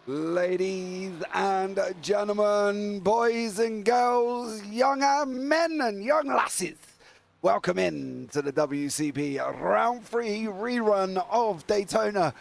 Ladies and gentlemen, boys and girls, younger men and young lasses, welcome in to the WCP Round 3 rerun of Daytona.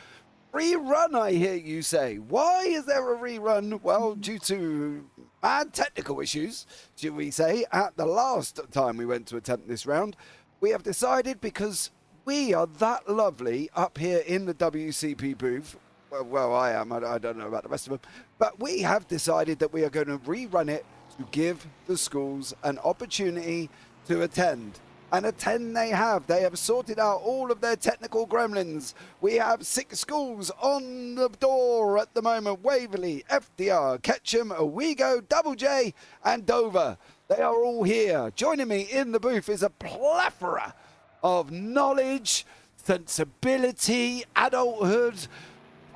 Rerun, I hear you say. Why is there a rerun? Well, due to bad technical issues, should we say, at the last time we went to attempt this round, we have decided because we are that lovely up here in the WCP booth. Well, I am. I don't know about the rest of them. But we have decided that we are going to rerun it to give the schools an opportunity to attend. And attend they have. They have sorted out all of their technical gremlins. We have 6 schools on the door at the moment. Waverley, FDR, Ketchum, Owego, Double J, and Dover. They are all here. Joining me in the booth is a plethora of knowledge, sensibility, adulthood.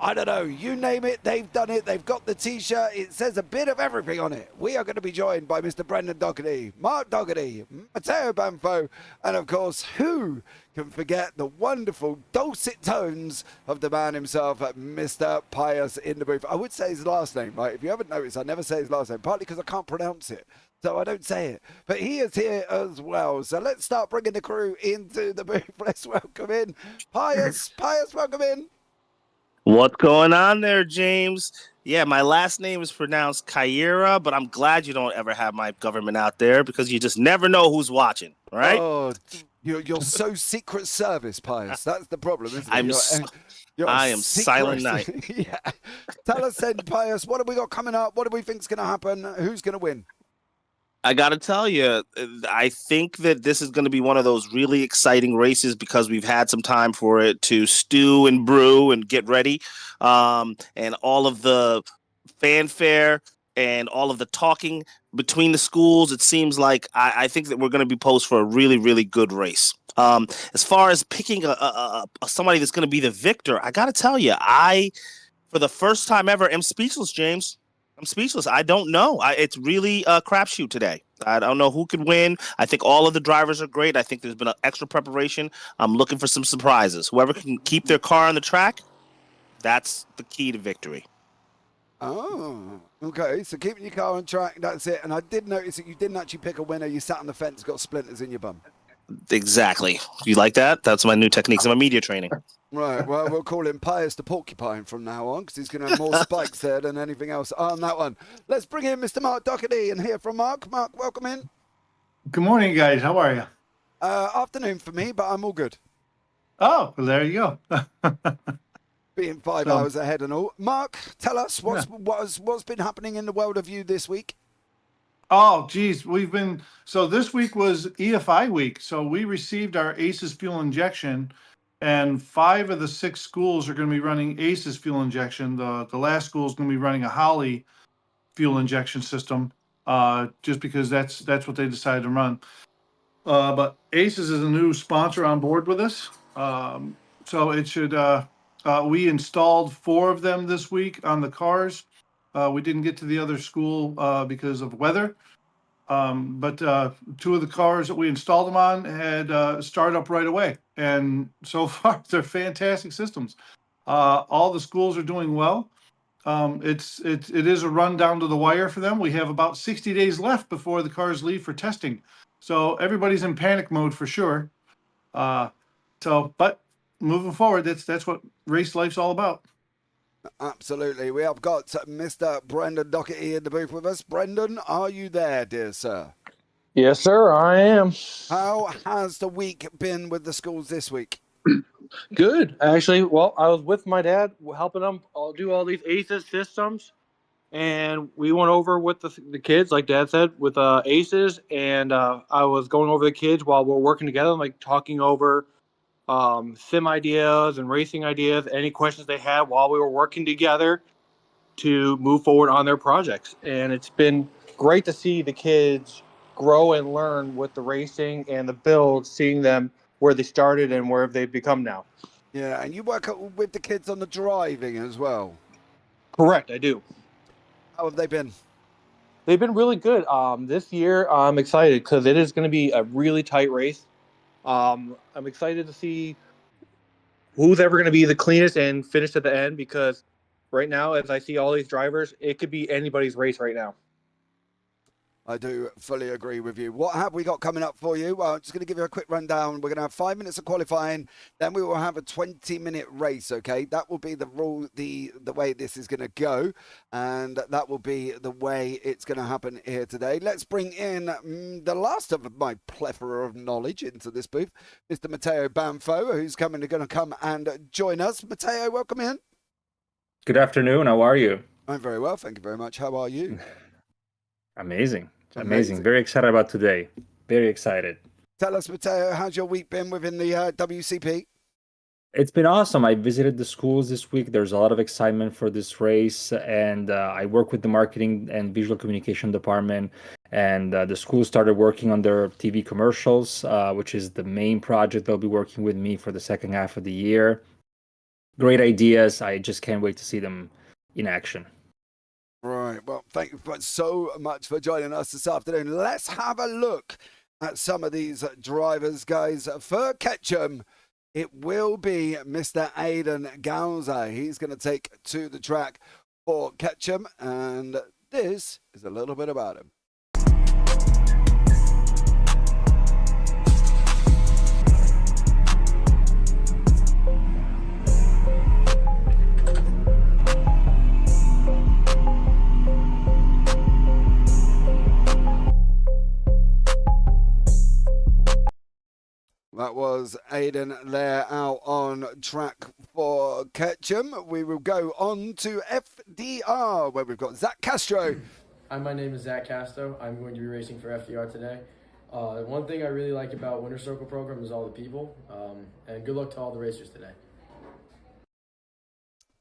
I don't know, you name it, they've done it. They've got the t-shirt. It says a bit of everything on it. We are going to be joined by Mr. Brendan Doherty, Mark Doherty, Matteo Banfo, and of course, who can forget the wonderful dulcet tones of the man himself, Mr. Pius in the booth. I would say his last name, right? If you haven't noticed, I never say his last name, partly because I can't pronounce it. So I don't say it. But he is here as well. So let's start bringing the crew into the booth. Let's welcome in Pius. Pius, welcome in. What's going on there, James? Yeah, my last name is pronounced Kyra, but I'm glad you don't ever have my government out there because you just never know who's watching, right? Oh, you're so Secret Service, Pius. That's the problem, isn't it? I am Silent Night. Yeah. Tell us then, Pius, what have we got coming up? What do we think's going to happen? Who's going to win? I got to tell you, I think that this is going to be one of those really exciting races because we've had some time for it to stew and brew and get ready. And all of the fanfare and all of the talking between the schools, it seems like I think that we're going to be posed for a really, really good race. As far as picking somebody that's going to be the victor, I got to tell you, for the first time ever, am speechless, James. I'm speechless. I don't know. It's really a crapshoot today. I don't know who could win. I think all of the drivers are great. I think there's been an extra preparation. I'm looking for some surprises. Whoever can keep their car on the track, that's the key to victory. Oh, okay. So keeping your car on track, that's it. And I did notice that you didn't actually pick a winner. You sat on the fence, got splinters in your bum. Exactly. You like that? That's my new techniques in my media training. Right, well, we'll call him Pius the Porcupine from now on because he's going to have more spikes there than anything else on that one. Let's bring in Mr. Mark Doherty and hear from Mark. Mark, welcome in. Good morning, guys. How are you? Afternoon for me, but I'm all good. Oh, well, there you go. Being 5 hours ahead and all. Mark, tell us what's been happening in the world of you this week? Oh, geez. So this week was EFI week. So we received our ACES fuel injection. And 5 of the 6 schools are going to be running ACES fuel injection. The last school is going to be running a Holly fuel injection system, just because that's what they decided to run. But ACES is a new sponsor on board with us. So it should. We installed 4 of them this week on the cars. We didn't get to the other school because of weather. But 2 of the cars that we installed them on had started up right away. And so far, they're fantastic systems. All the schools are doing well. It is a run down to the wire for them. We have about 60 days left before the cars leave for testing. So everybody's in panic mode for sure. But moving forward, that's what race life's all about. Absolutely. We have got Mr. Brendan Doherty in the booth with us. Brendan, are you there, dear sir? Yes, sir, I am. How has the week been with the schools this week? Good. Actually, well, I was with my dad helping him do all these ACES systems, and we went over with the kids, like Dad said, with ACES, and I was going over the kids while we're working together, like talking over sim ideas and racing ideas, any questions they had while we were working together to move forward on their projects. And it's been great to see the kids grow and learn with the racing and the build, seeing them where they started and where they've become now. Yeah, and you work with the kids on the driving as well. Correct, I do. How have they been? They've been really good. This year, I'm excited because it is going to be a really tight race. I'm excited to see who's ever going to be the cleanest and finish at the end because right now, as I see all these drivers, it could be anybody's race right now. I do fully agree with you. What have we got coming up for you? Well, I'm just going to give you a quick rundown. We're going to have 5 minutes of qualifying. Then we will have a 20-minute race, okay? That will be the rule, the way this is going to go. And that will be the way it's going to happen here today. Let's bring in the last of my plethora of knowledge into this booth, Mr. Matteo Banfo, who's going to come and join us. Matteo, welcome in. Good afternoon. How are you? I'm very well. Thank you very much. How are you? Amazing. Amazing. Very excited about today. Very excited. Tell us, Matteo, how's your week been within the WCP? It's been awesome. I visited the schools this week. There's a lot of excitement for this race, and I work with the marketing and visual communication department. And the school started working on their TV commercials, which is the main project they'll be working with me for the second half of the year. Great ideas. I just can't wait to see them in action. Right. Well, thank you so much for joining us this afternoon. Let's have a look at some of these drivers, guys. For Ketchum, it will be Mr. Aiden Gauza. He's going to take to the track for Ketchum, and this is a little bit about him. That was Aiden there out on track for Ketchum. We will go on to FDR, where we've got Zach Castro. Hi, my name is Zach Castro. I'm going to be racing for FDR today. One thing I really like about Winter Circle program is all the people, and good luck to all the racers today.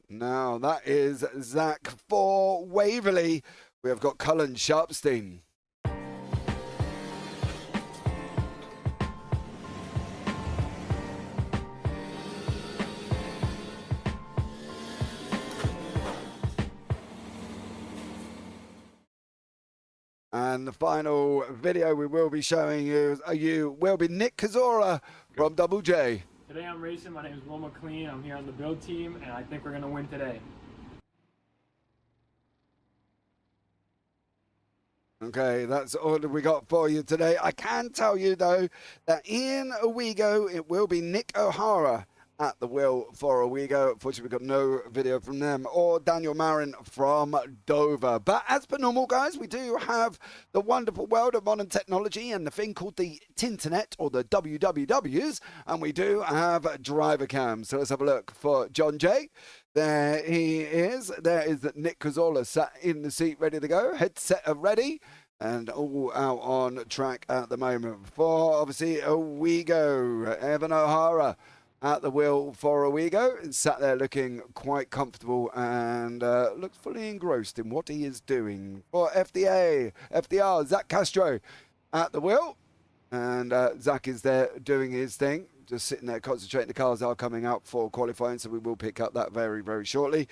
Now, that is Zach for Waverley. We have got Cullen Sharpstein. And the final video we will be showing you will be Nick Kazora from Double J. Today I'm racing. My name is Will McLean. I'm here on the build team, and I think we're going to win today. Okay, that's all that we got for you today. I can tell you, though, that in Owego, it will be Nick O'Hara at the wheel for Owego. Unfortunately, we've got no video from them, or Daniel Marin from Dover. But as per normal, guys, we do have the wonderful world of modern technology and the thing called the Tinternet, or the WWWs, and we do have driver cams. So let's have a look for John J. There he is. There is Nick Cazorla sat in the seat ready to go. Headset ready. And all out on track at the moment. For, obviously, Owego, Evan O'Hara at the wheel for Owego, and sat there looking quite comfortable and looks fully engrossed in what he is doing. For FDR, Zach Castro at the wheel, and Zach is there doing his thing, just sitting there concentrating. The cars are coming out for qualifying, so we will pick up that very, very shortly.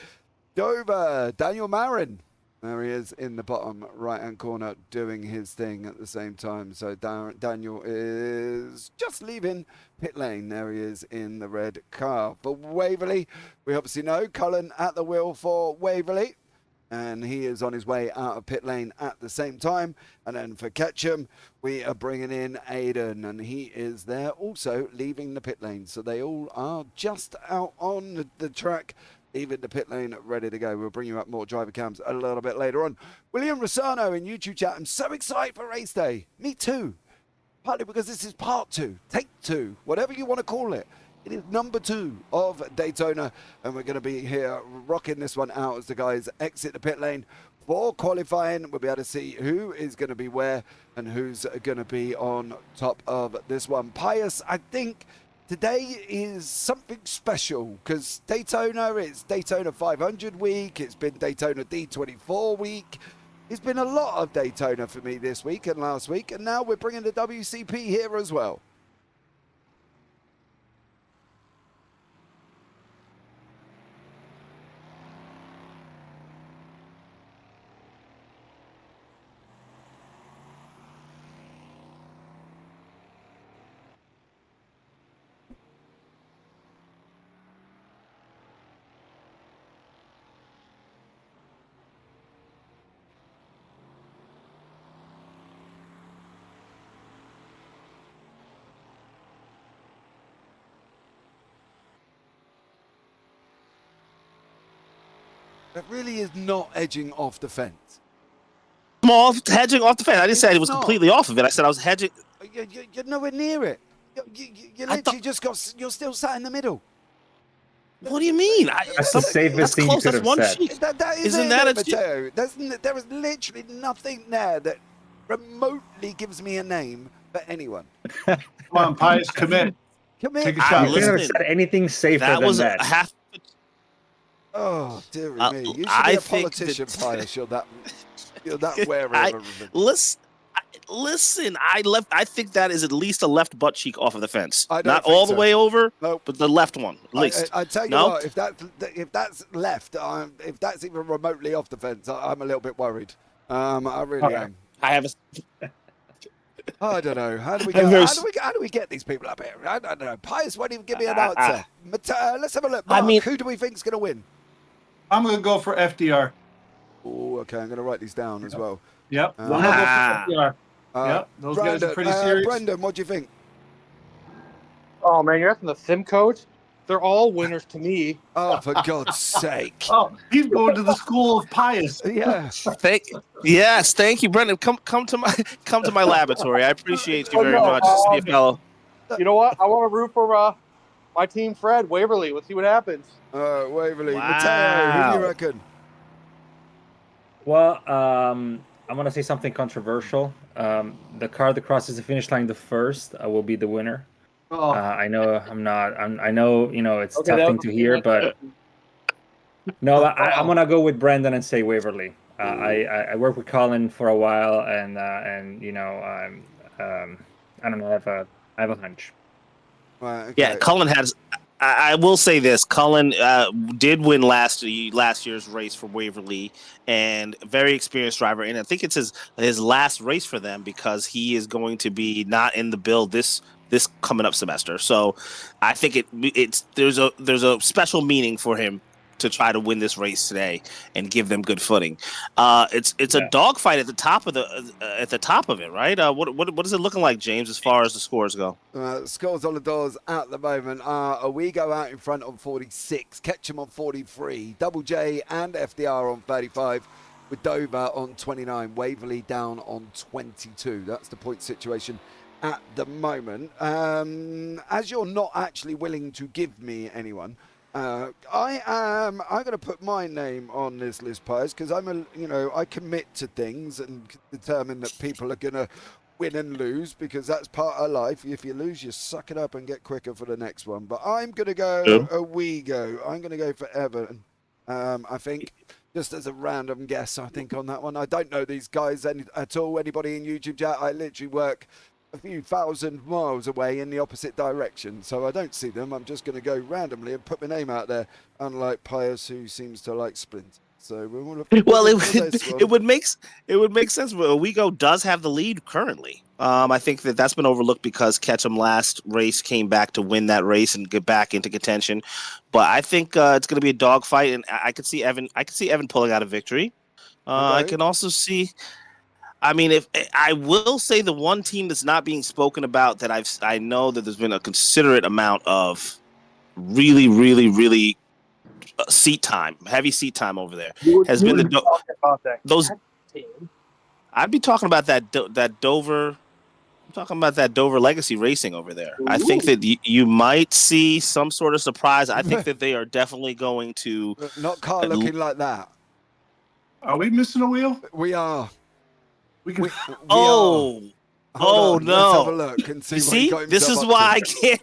Dover, Daniel Marin. There he is in the bottom right-hand corner doing his thing at the same time. So Daniel is just leaving pit lane. There he is in the red car. For Waverley, we obviously know Cullen at the wheel for Waverley. And he is on his way out of pit lane at the same time. And then for Ketchum, we are bringing in Aiden. And he is there also leaving the pit lane. So they all are just out on the track, even the pit lane ready to go. We'll bring you up more driver cams a little bit later on. William Rossano in YouTube chat. I'm so excited for race day. Me too. Partly because this is part 2, take 2, whatever you want to call it. It is number 2 of Daytona, and we're going to be here rocking this one out as the guys exit the pit lane for qualifying. We'll be able to see who is going to be where and who's going to be on top of this one. Pius, I think today is something special because Daytona, it's Daytona 500 week. It's been Daytona D24 week. It's been a lot of Daytona for me this week and last week. And now we're bringing the WCP here as well. That really is not edging off the fence. Small hedging off the fence. I didn't say it was not. completely off of it. I said I was hedging. You're nowhere near it. You literally just got. You're still sat in the middle. What do you mean? That's the safest thing you could have said. That Isn't that a Mateo? There is literally nothing there that remotely gives me a name for anyone. Come on, Pius, commit. Commit. Take a shot. You couldn't have said anything safer That than was that. a half. Oh dear me! You should be a politician, Pius. You're that wary of everything. Listen. I think that is at least a left butt cheek off of the fence. I don't Not think all so. the way over, Nope. but the left one at least. I tell you what, if that's left, if that's even remotely off the fence, I'm a little bit worried. I really am. I have a. I don't know. How do we get these people up here? I don't know. Pius won't even give me an answer. Let's have a look. Mark, who do we think is going to win? I'm going to go for FDR. Oh, okay. I'm going to write these down as well. Yep. I'm going to go for FDR. Yep. Those guys are pretty serious. Brendan, what do you think? Oh man, you're asking the sim coach. They're all winners to me. Oh, for God's sake! Oh, he's going to the school of Pius. Yeah. Thank you, Brendan. Come to my laboratory. I appreciate you very much, Steve fellow. You know what? I want to root for my team, Fred Waverly. Let's see what happens. Waverly. Wow. Mateo, who do you reckon? Well, I'm gonna say something controversial. The car that crosses the finish line the first will be the winner. Oh. I know I know it's a tough thing to hear, but no, I'm gonna go with Brendan and say Waverly. I worked with Colin for a while, and I don't know. I have a hunch. Right, okay. Yeah, Cullen has. I will say this: Cullen did win last year's race for Waverly, and very experienced driver. And I think it's his last race for them because he is going to be not in the build this coming up semester. So I think there's a special meaning for him to try to win this race today and give them good footing. It's a dogfight at the top of it, right? What is it looking like, James, as far as the scores go? Scores on the doors at the moment are Owego out in front on 46, Ketchum on 43, Double J and FDR on 35, with Dover on 29, Waverley down on 22. That's the point situation at the moment. As you're not actually willing to give me anyone, I'm going to put my name on this list, Pius, because I commit to things and determine that people are going to win and lose, because that's part of life. If you lose, you suck it up and get quicker for the next one. But I'm going to go Owego. I'm going to go for Everton. I think, just as a random guess, I think on that one. I don't know these guys at all. Anybody in YouTube chat? I literally work a few thousand miles away in the opposite direction, so I don't see them. I'm just going to go randomly and put my name out there, unlike Pius, who seems to like sprint. So it would make sense. Owego does have the lead currently. I think that's been overlooked because Ketchum last race came back to win that race and get back into contention. But I think it's going to be a dogfight, and I could see Evan pulling out a victory. I can also see. I mean, if I will say the one team that's not being spoken about that I know that there's been a considerate amount of really, really, really heavy seat time over there has been those. I'd be talking about that Dover. I'm talking about that Dover Legacy Racing over there. Ooh. I think that you might see some sort of surprise. I think that they are definitely going to not car looking like that. Are we missing a wheel? We are. We are. No! Let's have a look and see. This is why I can't.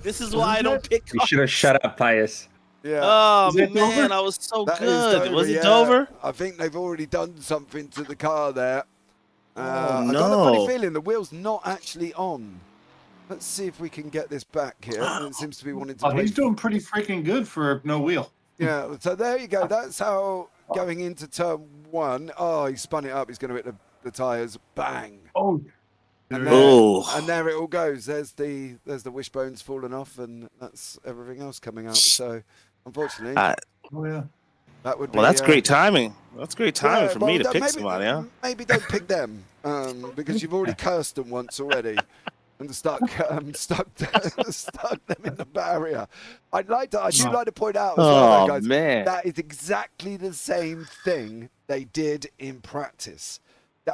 This is why I don't pick. You should have shut up, Pius. Yeah. Oh man, I was so good. Was it Dover? I think they've already done something to the car there. No. I got a funny feeling the wheel's not actually on. Let's see if we can get this back here. It seems to be wanting to. He's doing pretty freaking good for no wheel. Yeah. So there you go. That's how going into turn one. Oh, he spun it up. He's going to hit the tires. Bang. Oh. And there it all goes. There's the wishbones falling off, and that's everything else coming out. So, unfortunately, that would be. Well, that's great timing. That's great timing for me to pick somebody. Huh? Maybe don't pick them because you've already cursed them once already. and stuck stuck them in the barrier. I do like to point out as well, though, guys, man. that is exactly the same thing they did in practice.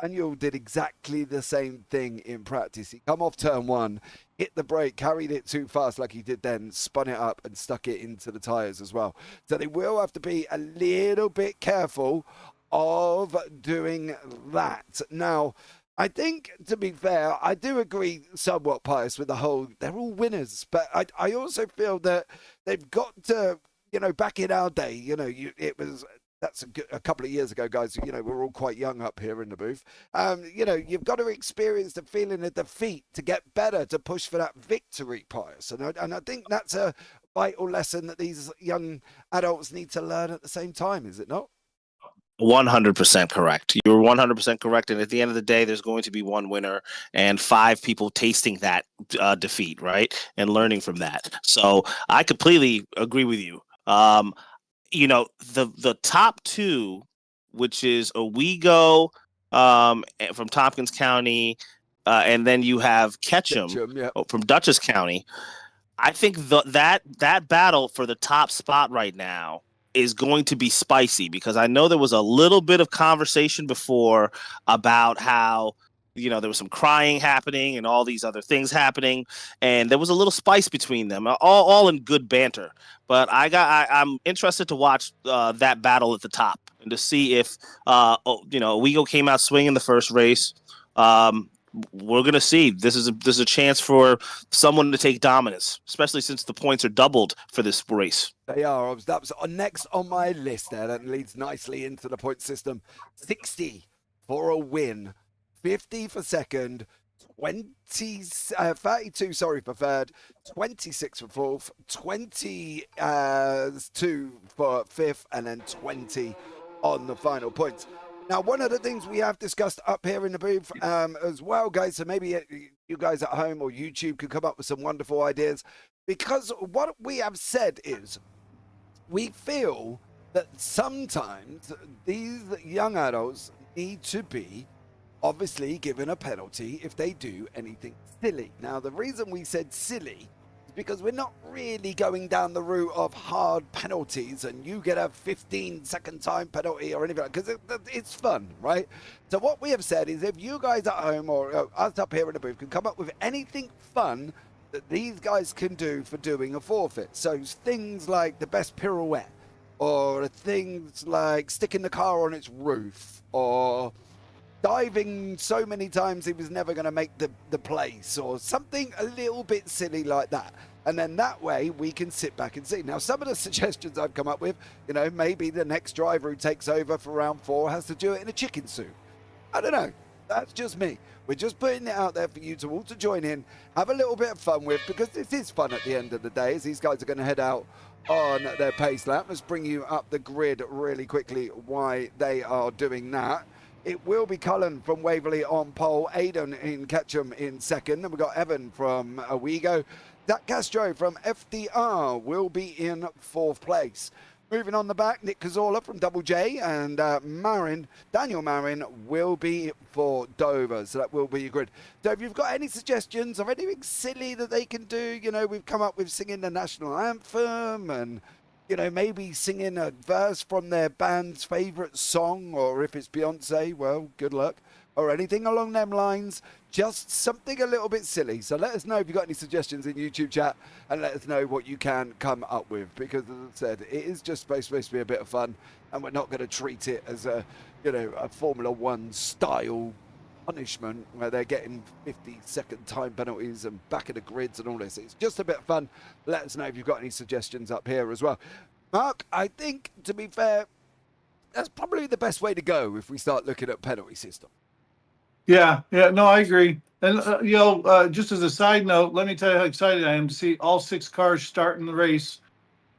Daniel did exactly the same thing in practice. He come off turn one, hit the brake, carried it too fast like he did then, spun it up and stuck it into the tyres as well. So they will have to be a little bit careful of doing that. Now, I think, to be fair, I do agree somewhat, Pius, with the whole, they're all winners. But I also feel that they've got to, back in our day, that's a couple of years ago, guys. We're all quite young up here in the booth. You've got to experience the feeling of defeat to get better, to push for that victory, Pius. And I think that's a vital lesson that these young adults need to learn at the same time, is it not? 100% correct. You're 100% correct. And at the end of the day, there's going to be one winner and 5 people tasting that defeat, right? And learning from that. So I completely agree with you. The top 2, which is Owego from Tompkins County, and then you have Ketchum yeah, from Dutchess County. I think that battle for the top spot right now is going to be spicy, because I know there was a little bit of conversation before about how, there was some crying happening and all these other things happening, and there was a little spice between them, all in good banter. But I'm interested to watch that battle at the top and to see if Owego came out swinging the first race. We're gonna see. This is a chance for someone to take dominance, especially since the points are doubled for this race. They are. That was next on my list there. That leads nicely into the point system. 60 for a win, 50 for second, 32 for third, 26 for fourth, 22 for fifth, and then 20 on the final points. Now, one of the things we have discussed up here in the booth as well, guys, so maybe you guys at home or YouTube could come up with some wonderful ideas, because what we have said is we feel that sometimes these young adults need to be obviously given a penalty if they do anything silly. Now, the reason we said silly is because we're not really going down the route of hard penalties and you get a 15-second time penalty or anything, because it's fun, right? So what we have said is if you guys at home or us up here in the booth can come up with anything fun that these guys can do for doing a forfeit. So things like the best pirouette, or things like sticking the car on its roof, or diving so many times he was never going to make the place, or something a little bit silly like that. And then that way we can sit back and see. Now, some of the suggestions I've come up with, maybe the next driver who takes over for round 4 has to do it in a chicken suit. I don't know. That's just me. We're just putting it out there for you to all to join in, have a little bit of fun with, because this is fun at the end of the day, as these guys are going to head out on their pace lap. Let's bring you up the grid really quickly why they are doing that. It will be Cullen from Waverley on pole, Aidan in Ketchum in second, and we've got Evan from Owego. Zach Castro from FDR will be in 4th place. Moving on the back, Nick Cazorla from Double J, and Daniel Marin will be for Dover, so that will be your grid. So if you've got any suggestions or anything silly that they can do, we've come up with singing the national anthem and maybe singing a verse from their band's favourite song, or if it's Beyonce, well, good luck, or anything along them lines, just something a little bit silly. So let us know if you've got any suggestions in YouTube chat, and let us know what you can come up with, because as I said, it is just supposed to be a bit of fun, and we're not going to treat it as a Formula 1 style punishment where they're getting 50-second time penalties and back of the grids and all this. It's just a bit of fun. Let us know if you've got any suggestions up here as well. Mark, I think, to be fair, that's probably the best way to go if we start looking at penalty system. Yeah, no, I agree. And, just as a side note, let me tell you how excited I am to see all 6 cars starting the race,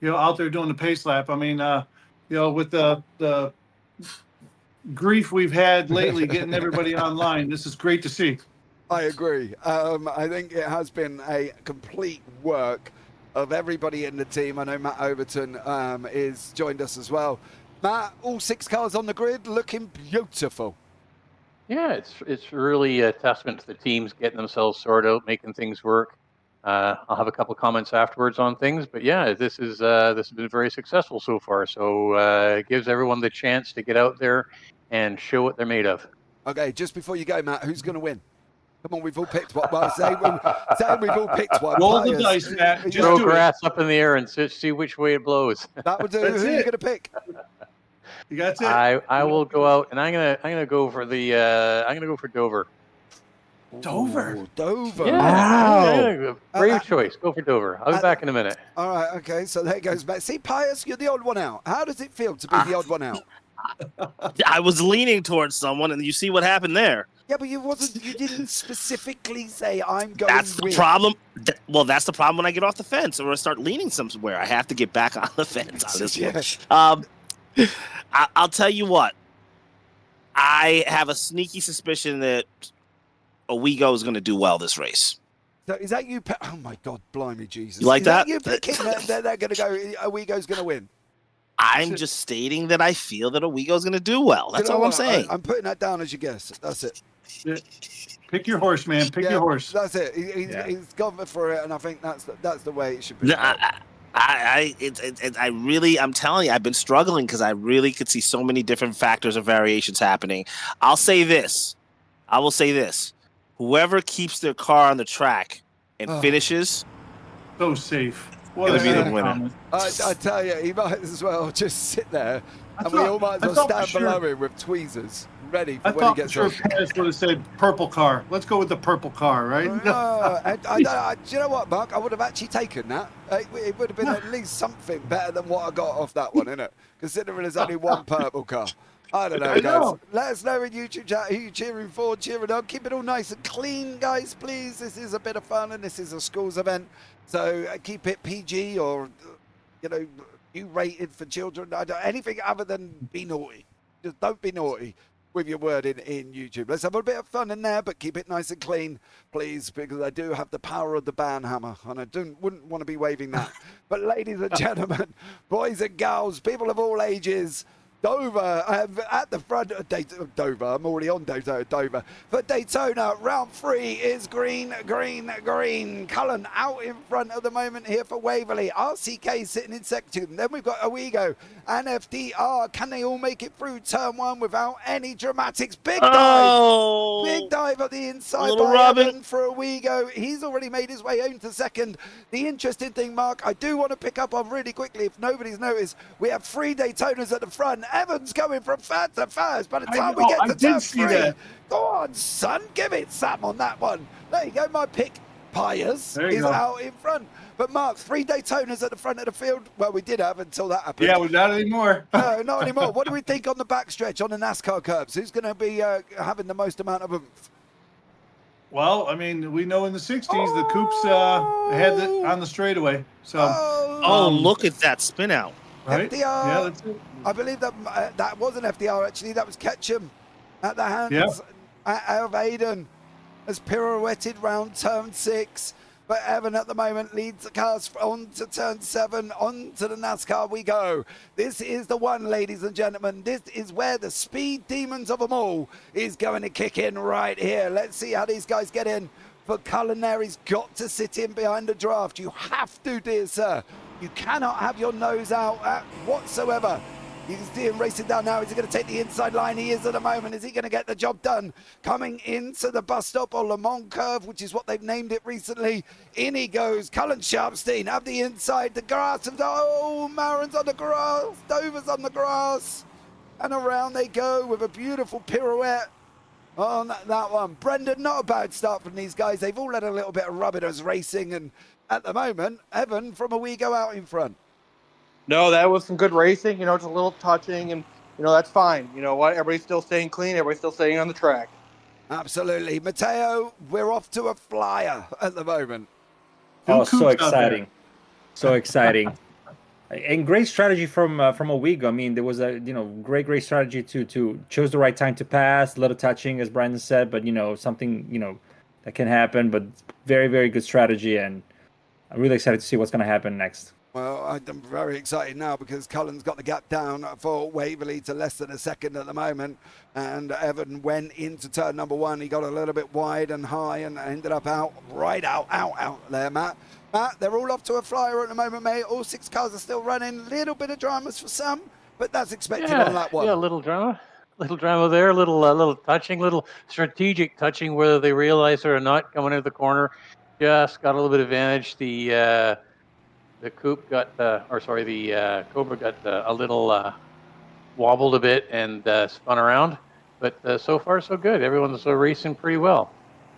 out there doing the pace lap. I mean, with the grief we've had lately getting everybody online, this is great to see. I agree. I think it has been a complete work of everybody in the team. I know Matt Overton is joined us as well. Matt, all 6 cars on the grid looking beautiful. Yeah, it's really a testament to the teams getting themselves sorted out, making things work. I'll have a couple comments afterwards on things, but yeah, this has been very successful so far. So it gives everyone the chance to get out there and show what they're made of. Okay, just before you go, Matt, who's going to win? Come on, we've all picked one. Well, say we've all picked one. Roll the Pius, dice, Matt. Just Throw do it. grass up in the air and see which way it blows. That would do. That's Who are you it. going to pick? That's it. I will go out and I'm gonna go for Dover. Dover. Ooh, Dover. Yeah, Wow. brave choice. Go for Dover. I'll be back in a minute. All right, okay, so there goes back. See, Pius, you're the odd one out. How does it feel to be the odd one out? I was leaning towards someone, and you see what happened there. Yeah, but you didn't specifically say I'm going. That's the problem. Well, that's the problem when I get off the fence or I start leaning somewhere. I have to get back on the fence on this one. I'll tell you what. I have a sneaky suspicion that Owego is going to do well this race. So is that you? Oh my God, blimey, Jesus! You like is that? You picking that they're going to go? Owego's going to win. I'm just stating that I feel that Owego is going to do well. That's all I'm saying. I'm putting that down as your guess. That's it. Pick your horse, man. Pick your horse. That's it. He's gone for it, and I think that's the way it should be. I'm telling you, I've been struggling because I really could see so many different factors or variations happening. I will say this. Whoever keeps their car on the track and finishes, So safe. Gonna be the winner. I tell you, he might as well just sit there, and we thought- all might I as well thought stand for below sure- him with tweezers, ready for I when he thought for gets sure on. Pius would have said purple car. Let's go with the purple car, right? Do you know what, Mark? I would have actually taken that. It would have been at least something better than what I got off that one, innit? Considering there's only one purple car. I don't know, I guys. know. Let us know in YouTube chat who you're cheering for, cheering on. Keep it all nice and clean, guys, please. This is a bit of fun, and this is a schools event. So keep it PG or, U-rated for children. Anything other than be naughty. Just don't be naughty with your word in YouTube. Let's have a bit of fun in there, but keep it nice and clean, please, because I do have the power of the ban hammer, and I wouldn't want to be waving that. But ladies and gentlemen, boys and girls, people of all ages, Dover at the front of Dover. I'm already on Dover. For Daytona, round 3 is green. Cullen out in front at the moment here for Waverley. RCK sitting in second. Then we've got Owego and FDR. Can they all make it through turn 1 without any dramatics? Big dive. Big dive at the inside Little by Robin. Evan for Owego. He's already made his way home to second. The interesting thing, Mark, I do want to pick up on really quickly, if nobody's noticed, we have 3 Daytonas at the front. Evans going from third to first. By the time we get to turn 3, go on, son, give it some on that one. There you go, my pick. Pius is out in front. But Mark, 3 Daytonas at the front of the field. Well, we did have until that happened. Yeah, we're not anymore. No, not anymore. What do we think on the backstretch on the NASCAR curbs? Who's going to be having the most amount of oomph? Well, I mean, we know in the 60s the Coups had it on the straightaway. So, look at that spin out. right? FDR. Yeah, that's it. I believe that that wasn't FDR, actually. That was Ketchum at the hands of Aiden has pirouetted round turn 6. But Evan at the moment leads the cars on to turn 7, on to the NASCAR we go. This is the one, ladies and gentlemen. This is where the speed demons of them all is going to kick in right here. Let's see how these guys get in. For Culinary's got to sit in behind the draft. You have to, dear sir. You cannot have your nose out whatsoever. You can see him racing down now. Is he going to take the inside line? He is at the moment. Is he going to get the job done? Coming into the bus stop or Le Mans curve, which is what they've named it recently. In he goes. Cullen Sharpstein have the inside. The grass. Maron's on the grass. Dover's on the grass. And around they go with a beautiful pirouette on that one. Brendan, not a bad start from these guys. They've all had a little bit of rubbiness racing. And at the moment, Evan from Owego out in front. No, that was some good racing. Just a little touching, and that's fine. You know what? Everybody's still staying clean. Everybody's still staying on the track. Absolutely. Mateo, we're off to a flyer at the moment. Oh, so exciting. So exciting. And great strategy from Owego. I mean, there was a great strategy to choose the right time to pass, a little touching, as Brandon said, but something that can happen. But very, very good strategy, and I'm really excited to see what's going to happen next. Well, I'm very excited now because Cullen's got the gap down for Waverley to less than a second at the moment. And Evan went into turn number 1. He got a little bit wide and high and ended up out there, Matt. Matt, they're all off to a flyer at the moment, mate. All 6 cars are still running. Little bit of dramas for some, but that's expected on that one. Yeah, a little drama there, little touching, little strategic touching, whether they realize it or not, coming into the corner. Just got a little bit of advantage. The coupe got, the Cobra got a little wobbled a bit and spun around. But so far, so good. Everyone's racing pretty well.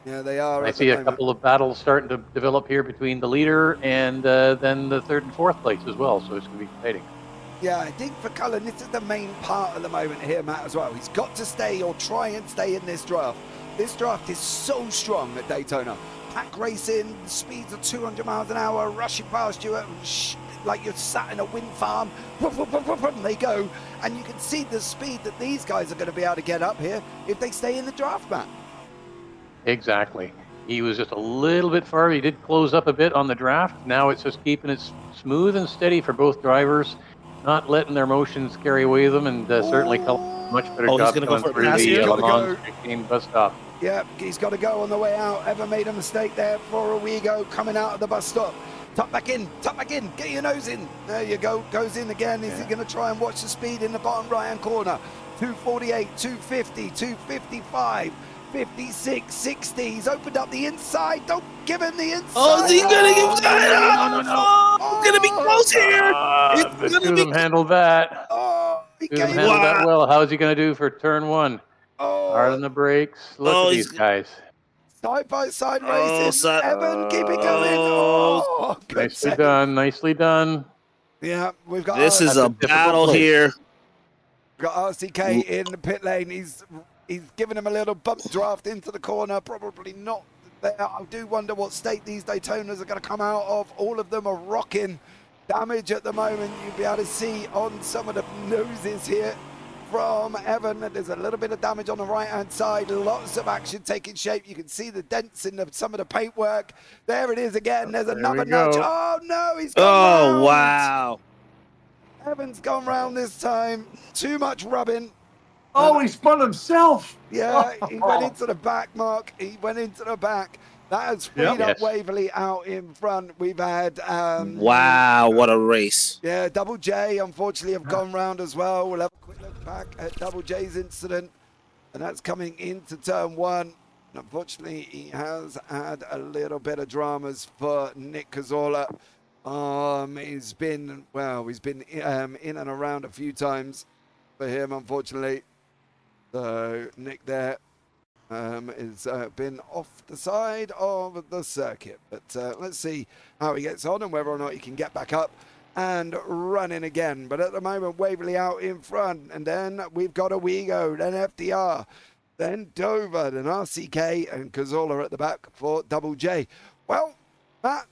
Yeah, they are. I see a couple of battles starting to develop here between the leader and then the 3rd and 4th place as well. So it's going to be exciting. Yeah, I think for Cullen, this is the main part at the moment here, Matt, as well. He's got to stay or try and stay in this draft. This draft is so strong at Daytona. Pack racing, speeds of 200 miles an hour, rushing past you like you're sat in a wind farm. And they go. And you can see the speed that these guys are going to be able to get up here if they stay in the draft, Matt. Exactly. He was just a little bit far. He did close up a bit on the draft. Now it's just keeping it smooth and steady for both drivers, not letting their motions carry away them, and certainly much better job coming through the Le Mans game bus stop. Yeah, he's got to go on the way out. Ever made a mistake there for a Wego coming out of the bus stop. Tuck back in, get your nose in. There you go, goes in again. Is he going to try and watch the speed in the bottom right-hand corner? 248, 250, 255, 56, 60. He's opened up the inside. Don't give him the inside. Oh, is he going to give No. It's going to be close here. The two of them handled that. He Two of them handled that well. How's he going to do for turn 1? Hard on the brakes. Look at these guys. Side by side races. Evan, keep it going. Nicely done. Yeah, we've got. This is a battle here. We've got RCK in the pit lane. He's giving him a little bump draft into the corner. Probably not there. I do wonder what state these Daytonas are going to come out of. All of them are rocking. Damage at the moment. You'll be able to see on some of the noses here from Evan. There's a little bit of damage on the right-hand side. Lots of action taking shape. You can see the dents in some of the paintwork. There it is again. There's another nudge. Oh, no, he's gone round. Wow. Evan's gone round this time. Too much rubbing. Oh, he spun himself. Yeah, he went into the back, Mark. He went into the back. That has freed up Waverley out in front. We've had... wow, what a race. Yeah, Double J, unfortunately, have gone round as well. We'll have a quick look back at Double J's incident. And that's coming into turn 1. And unfortunately, he has had a little bit of dramas for Nick Cazorla. He's been in and around a few times for him, unfortunately. So Nick there has been off the side of the circuit. But let's see how he gets on and whether or not he can get back up and running again. But at the moment, Waverley out in front. And then we've got a Wego, then FDR, then Dover, then RCK, and Cazorla at the back for Double J. Well, Matt,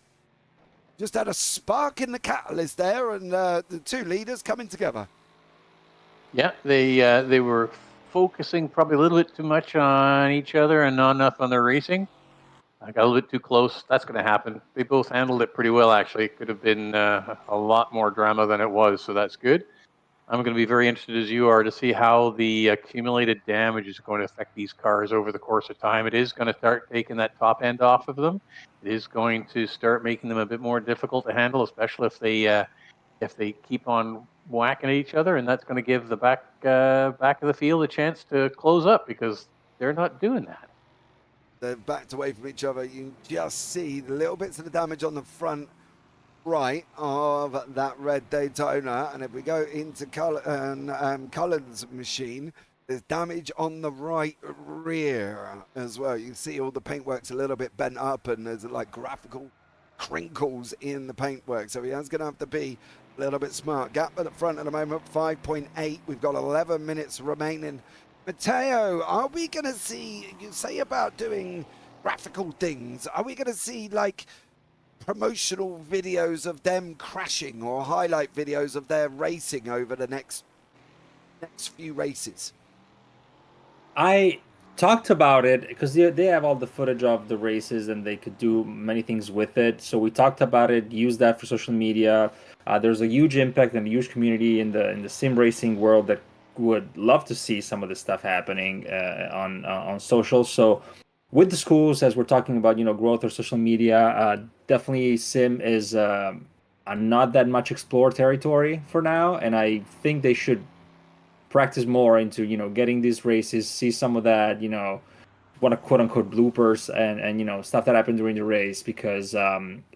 just had a spark in the catalyst there, and the two leaders coming together. Yeah, they were focusing probably a little bit too much on each other and not enough on their racing. I got a little bit too close. That's going to happen. They both handled it pretty well, actually. It could have been a lot more drama than it was, so that's good. I'm going to be very interested, as you are, to see how the accumulated damage is going to affect these cars over the course of time. It is going to start taking that top end off of them. It is going to start making them a bit more difficult to handle, especially if they keep on whacking at each other, and that's going to give the back of the field a chance to close up because they're not doing that. They're backed away from each other. You can just see the little bits of the damage on the front right of that red Daytona, and if we go into Cullen's machine, there's damage on the right rear as well. You can see all the paintwork's a little bit bent up, and there's like graphical crinkles in the paintwork, so he is going to have to be a little bit smart. Gap at the front at the moment, 5.8. We've got 11 minutes remaining. Matteo, are we going to see, you say about doing graphical things, are we going to see like promotional videos of them crashing or highlight videos of their racing over the next few races? I talked about it because they have all the footage of the races and they could do many things with it. So we talked about it, used that for social media. There's a huge impact and a huge community in the sim racing world that would love to see some of this stuff happening on social. So with the schools, as we're talking about, growth or social media, definitely sim is not that much explore territory for now, and I think they should practice more into getting these races, see some of that what a quote unquote bloopers and stuff that happened during the race, because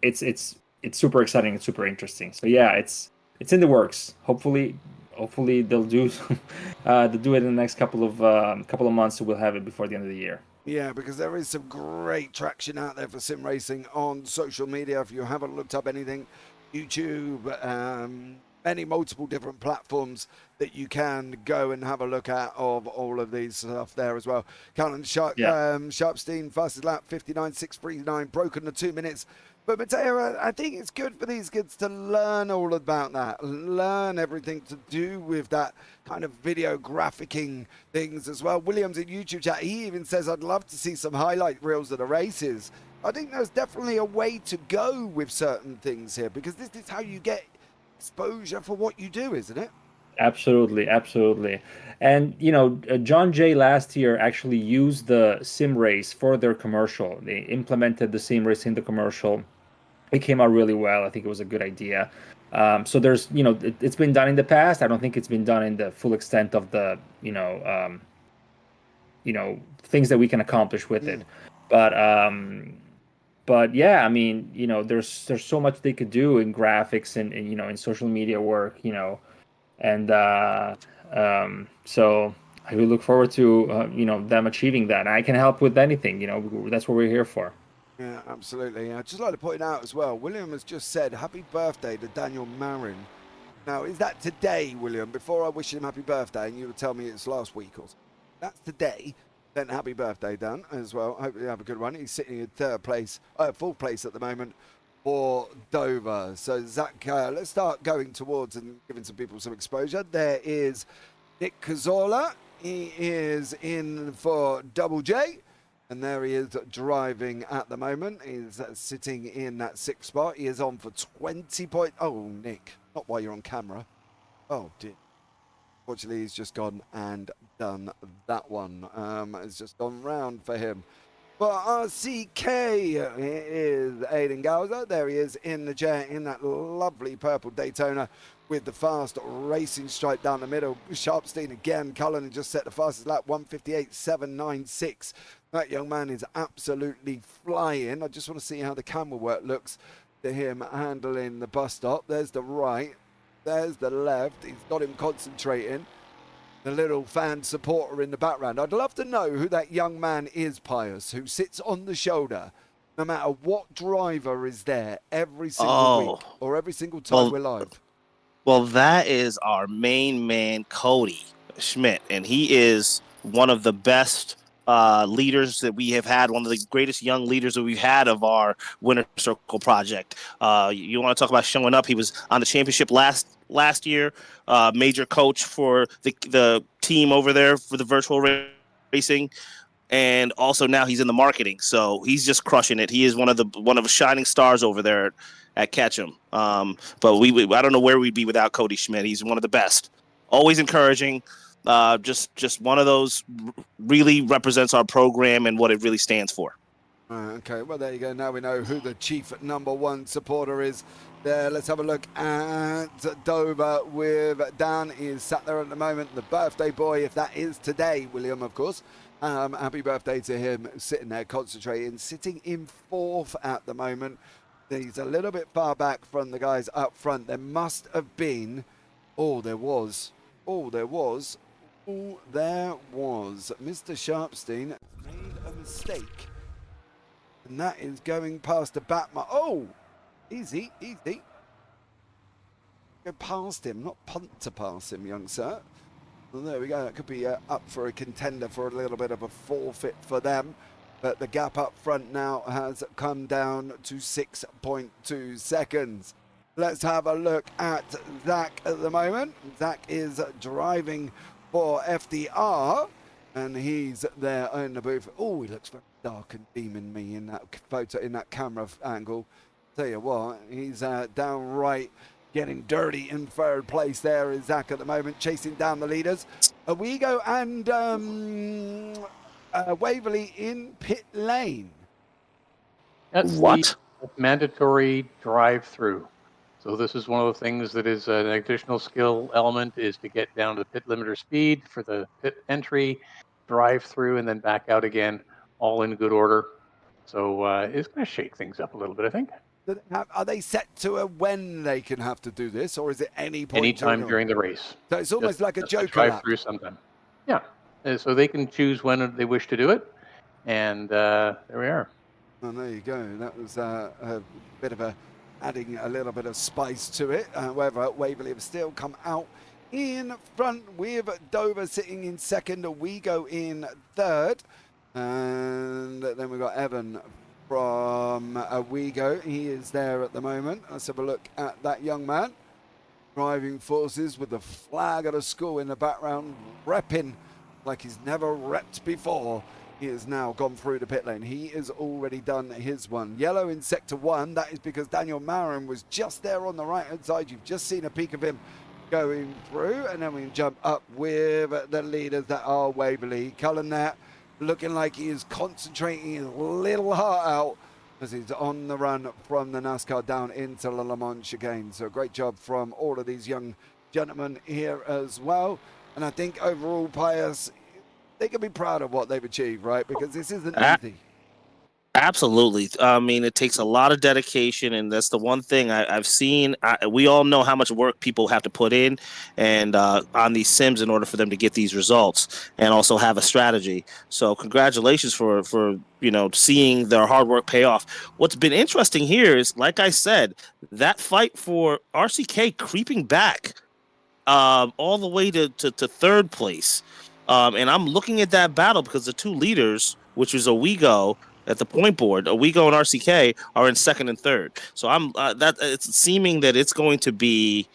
it's super exciting and super interesting. So yeah, it's in the works. Hopefully they'll do they'll do it in the next couple of months, so we'll have it before the end of the year. Yeah, because there is some great traction out there for sim racing on social media. If you haven't looked up anything, YouTube, many multiple different platforms that you can go and have a look at of all of these stuff there as well. Callan Sharpstein, fastest lap, 59.639, broken the 2 minutes. But Mateo, I think it's good for these kids to learn all about that, learn everything to do with that kind of video graphicing things as well. Williams in YouTube chat, he even says, I'd love to see some highlight reels of the races. I think there's definitely a way to go with certain things here, because this is how you get exposure for what you do, isn't it? Absolutely. And John Jay last year actually used the sim race for their commercial. They implemented the sim race in the commercial. It came out really well. I think it was a good idea. So there's it's been done in the past. I don't think it's been done in the full extent of the things that we can accomplish with it. But yeah, I mean, there's so much they could do in graphics and in social media work, and so I will look forward to them achieving that. I can help with anything. That's what we're here for. Yeah, absolutely. I'd just like to point out as well, William has just said happy birthday to Daniel Marin. Now, is that today, William? Before I wish him happy birthday, and you would tell me it's last week or something. That's today. Then happy birthday, Dan, as well. Hope you have a good one. He's sitting in fourth place at the moment for Dover. So, Zach, let's start going towards and giving some people some exposure. There is Nick Cazorla. He is in for Double J. And there he is driving at the moment. He's sitting in that sixth spot. He is on for 20 points. Oh, Nick, not while you're on camera. Oh, dear. Fortunately, he's just gone and done that one. It's just gone round for him. For RCK, it is Aiden Gowser. There he is in the jet in that lovely purple Daytona with the fast racing stripe down the middle. Sharpstein again. Cullen just set the fastest lap, 1:58.796. That young man is absolutely flying. I just want to see how the camera work looks to him handling the bus stop. There's the right. There's the left. He's got him concentrating. The little fan supporter in the background. I'd love to know who that young man is, Pius, who sits on the shoulder no matter what driver is there every single week or every single time we're live. Well, that is our main man, Cody Schmidt, and he is one of the best leaders that we have had, one of the greatest young leaders that we've had of our Winter Circle project. You want to talk about showing up? He was on the championship last year, major coach for the team over there for the virtual racing, and also now he's in the marketing. So he's just crushing it. He is one of the shining stars over there at Ketchum. But I don't know where we'd be without Cody Schmidt. He's one of the best. Always encouraging. Just one of those really represents our program and what it really stands for. Okay, well, there you go. Now we know who the chief #1 supporter is there. Let's have a look at Dover with Dan. He is sat there at the moment. The birthday boy, if that is today, William, of course. Happy birthday to him, sitting there concentrating, sitting in fourth at the moment. He's a little bit far back from the guys up front. There must have been, there was. Mr. Sharpstein made a mistake. And that is going past the back mark. Oh, easy. Go past him, not punt to pass him, young sir. Well, there we go. That could be up for a contender for a little bit of a forfeit for them. But the gap up front now has come down to 6.2 seconds. Let's have a look at Zach at the moment. Zach is driving for FDR. And he's there in the booth. Oh, he looks very dark and demon-me in that photo, in that camera angle. Tell you what, he's downright getting dirty in third place. There is Zach at the moment, chasing down the leaders. Owego and Waverley in pit lane. That's What? the mandatory drive-through. So this is one of the things that is an additional skill element, is to get down to the pit limiter speed for the pit entry, drive through, and then back out again, all in good order. So it's going to shake things up a little bit, I think. Are they set to when they can have to do this, or is it any point? Anytime during the race. So it's almost like a Joker drive lap. through sometime. Yeah. So they can choose when they wish to do it, and there we are. And there you go. That was a bit of adding a little bit of spice to it. However, Waverley have still come out in front with Dover sitting in second. Owego in third. And then we've got Evan from Owego. He is there at the moment. Let's have a look at that young man. Driving forces with the flag of the school in the background, repping like he's never repped before. He has now gone through the pit lane. He has already done his one. Yellow in sector 1. That is because Daniel Marin was just there on the right-hand side. You've just seen a peek of him going through. And then we jump up with the leaders that are Waverley. Cullen there looking like he is concentrating his little heart out as he's on the run from the NASCAR down into the Le Mans chicane. So great job from all of these young gentlemen here as well. And I think overall, Pius, they can be proud of what they've achieved, right? Because this isn't easy. Absolutely. I mean, it takes a lot of dedication, and that's the one thing I've seen. We all know how much work people have to put in and on these sims in order for them to get these results, and also have a strategy. So congratulations for seeing their hard work pay off. What's been interesting here is, like I said, that fight for RCK creeping back all the way to third place. And I'm looking at that battle because the two leaders, which was Owego at the point board, Owego and RCK, are in second and third. So it's seeming that it's going to be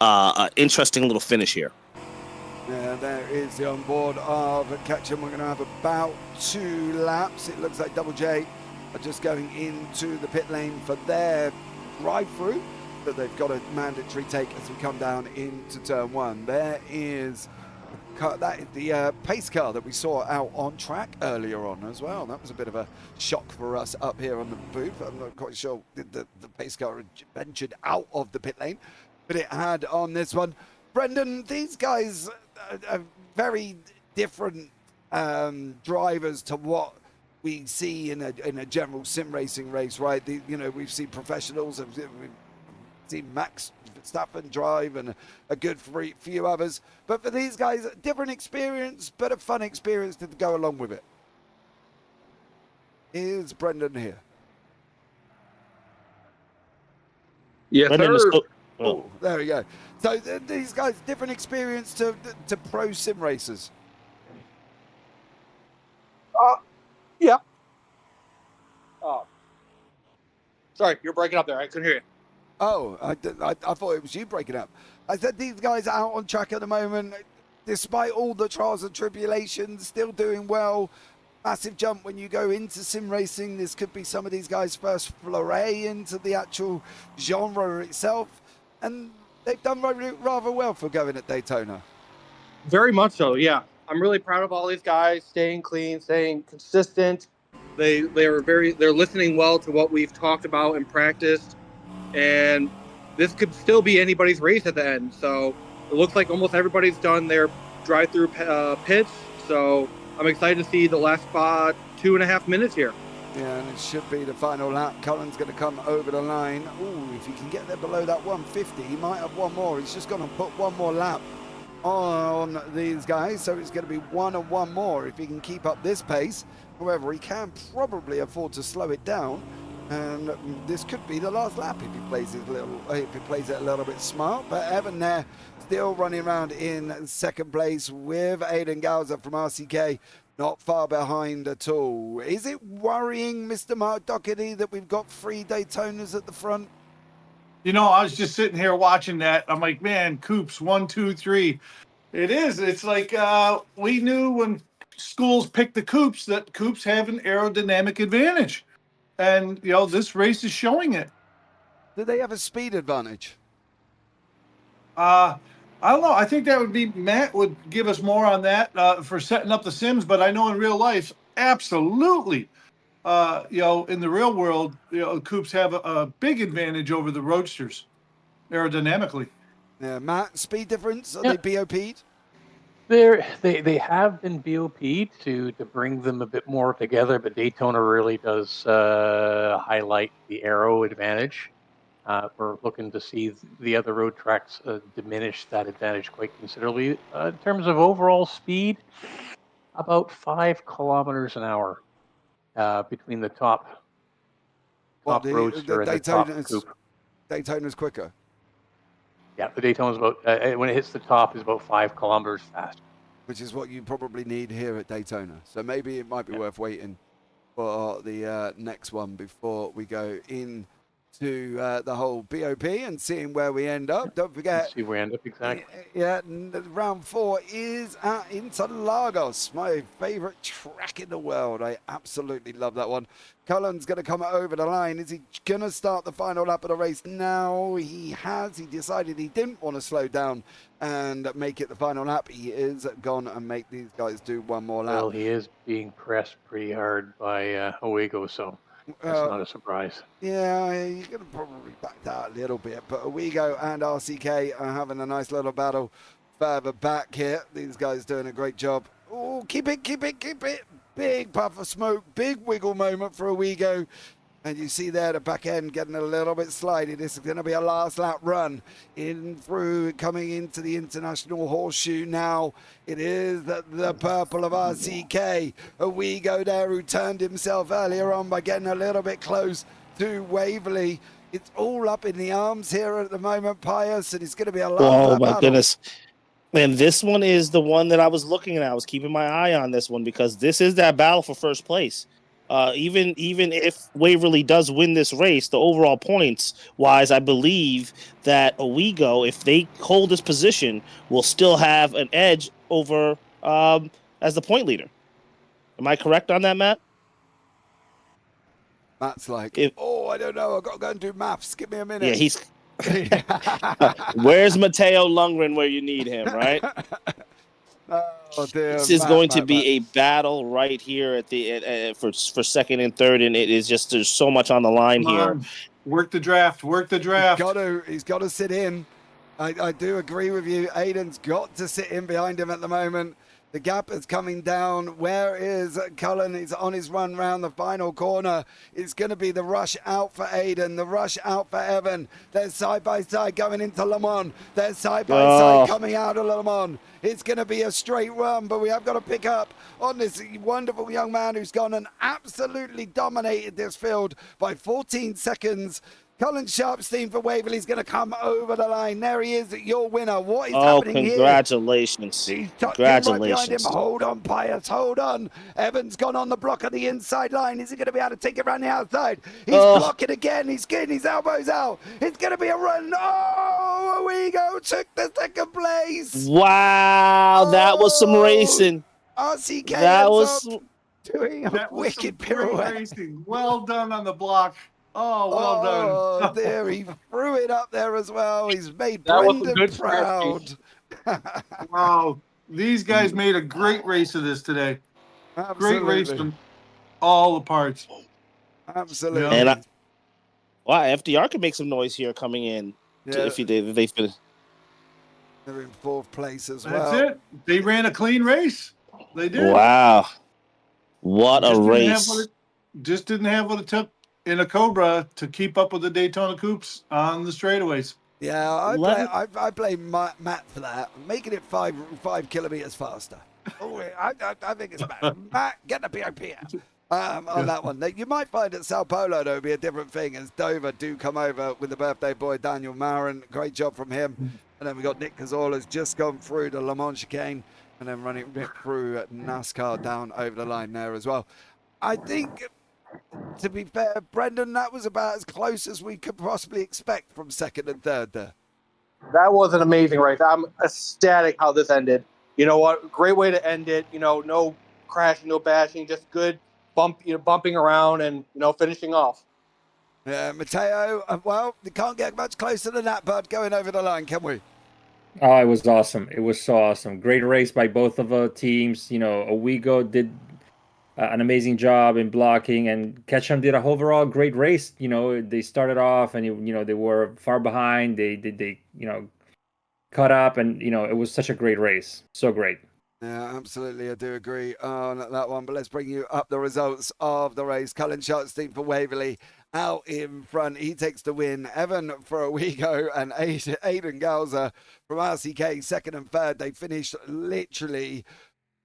an interesting little finish here. Yeah, there is the onboard of Ketchum. We're going to have about 2 laps. It looks like Double J are just going into the pit lane for their drive-through that they've got a mandatory take as we come down into turn 1. There is that is the pace car that we saw out on track earlier on as well. That was a bit of a shock for us up here on the booth. I'm not quite sure the pace car had ventured out of the pit lane, but it had on this one. Brendan, these guys are very different drivers to what we see in a general sim racing race, right? We've seen professionals, we've seen Max Verstappen drive and a good few others. But for these guys, a different experience, but a fun experience to go along with it. Here's Brendan here. Yes, sir. Oh, there we go. So these guys, different experience to pro sim racers. Yeah. Sorry, you're breaking up there. I couldn't hear you. Oh, I thought it was you breaking up. I said these guys are out on track at the moment, despite all the trials and tribulations, still doing well. Massive jump when you go into sim racing. This could be some of these guys' first foray into the actual genre itself. And they've done rather well for going at Daytona. Very much so, yeah. I'm really proud of all these guys, staying clean, staying consistent. They're listening well to what we've talked about and practiced. And this could still be anybody's race at the end. So it looks like almost everybody's done their drive-through pits. So I'm excited to see the last 2.5 minutes here. Yeah, and it should be the final lap. Cullen's going to come over the line. Ooh, if he can get there below that 150, he might have one more. He's just going to put one more lap on these guys. So it's going to be 1 and 1 more if he can keep up this pace. However, he can probably afford to slow it down. And this could be the last lap if he plays it a little bit smart. But Evan there still running around in second place with Aiden Gowser from RCK, not far behind at all. Is it worrying, Mr. Mark Doherty, that we've got 3 Daytonas at the front? I was just sitting here watching that. I'm like, man, Coops, 1, 2, 3. It is. It's like we knew when schools pick the coops, that coops have an aerodynamic advantage. And, this race is showing it. Do they have a speed advantage? I don't know. I think that would be Matt would give us more on that for setting up the sims, but I know in real life, absolutely. In the real world, coops have a big advantage over the roadsters aerodynamically. Yeah, Matt, speed difference? Are Yeah. they BOP'd? They have been BOP'd to bring them a bit more together, but Daytona really does highlight the aero advantage. We're looking to see the other road tracks diminish that advantage quite considerably. In terms of overall speed, about 5 kilometers an hour between the top roadster and the top coupe. Daytona's quicker. Yeah, the Daytona's about, when it hits the top, is about 5 kilometers faster. Which is what you probably need here at Daytona. So maybe it might be worth waiting for the next one before we go in to the whole BOP and seeing where we end up. Don't forget. See where we end up, exactly. Yeah, round 4 is at Interlagos, my favorite track in the world. I absolutely love that one. Cullen's going to come over the line. Is he going to start the final lap of the race now? He has. He decided he didn't want to slow down and make it the final lap. He is going to make these guys do one more lap. Well, he is being pressed pretty hard by Owego, so that's not a surprise. Yeah, you're going to probably back that a little bit. But Owego and RCK are having a nice little battle further back here. These guys doing a great job. Oh, keep it. Big puff of smoke, big wiggle moment for Owego. And you see there the back end getting a little bit slidey. This is going to be a last lap run coming into the International Horseshoe now. It is the purple of RCK. Owego there, who turned himself earlier on by getting a little bit close to Waverley. It's all up in the arms here at the moment, Pius, and it's going to be a last lap Oh, my battle. goodness. And this one is the one that I was looking at. I was keeping my eye on this one because this is that battle for first place. Even if Waverly does win this race, the overall points wise, I believe that Owego, if they hold this position, will still have an edge over as the point leader. Am I correct on that, Matt? Matt's like, I don't know. I've got to go and do maths. Give me a minute. Yeah, he's. Where's Matteo Lundgren where you need him, right? Oh dear. This is going to be a battle right here at the for second and third, and it is just there's so much on the line here. Work the draft. He's got to sit in. I do agree with you. Aiden's got to sit in behind him at the moment. The gap is coming down. Where is Cullen? He's on his run round the final corner. It's going to be the rush out for Aiden, the rush out for Evan. They're side by side going into Le Mans. They're side by side coming out of Le Mans. It's going to be a straight run, but we have got to pick up on this wonderful young man who's gone and absolutely dominated this field by 14 seconds. Cullen Sharpstein for Waverley's going to come over the line. There he is, your winner. What is happening here? Congratulations. Congratulations. Hold on, Pius. Hold on. Evan's gone on the block of the inside line. Is he going to be able to take it around the outside? He's blocking again. He's getting his elbows out. It's going to be a run. Oh, Owego took the second place. Wow, that was some racing. RCK that was doing a wicked pirouette. Racing. Well done on the block. Oh, well done. Oh, there. He threw it up there as well. He's made Brendan proud. Wow. These guys made a great race of this today. Absolutely. Great race from all the parts. Absolutely. And FDR can make some noise here coming in if they finish. They're in fourth place as well. That's it. They ran a clean race. They did. Wow. What a race. Just didn't have what it took in a Cobra to keep up with the Daytona Coupes on the straightaways. Yeah, I blame Matt for that. Making it 5 kilometers faster. I think it's Matt. Matt, get the POP out on that one. You might find at Sao Paulo, though, be a different thing as Dover do come over with the birthday boy, Daniel Marin. Great job from him. And then we got Nick Cazorla's just gone through the Le Mans chicane and then running through NASCAR down over the line there as well. I think, to be fair, Brendan, that was about as close as we could possibly expect from second and third there. That was an amazing race. I'm ecstatic how this ended. You know what? Great way to end it. You know, no crashing, no bashing, just good bumping around and finishing off. Yeah, Matteo. Well, you can't get much closer than that, bud. Going over the line, can we? Oh, it was awesome. It was so awesome. Great race by both of our teams. Owego did an amazing job in blocking, and Ketchum did a overall great race. They started off and they were far behind. They caught up, and it was such a great race. So great. Yeah, absolutely. I do agree on that one. But let's bring you up the results of the race. Cullen Sharpstein for Waverley out in front. He takes the win. Evan for Owego and Aidan Galzer from RCK second and third. They finished literally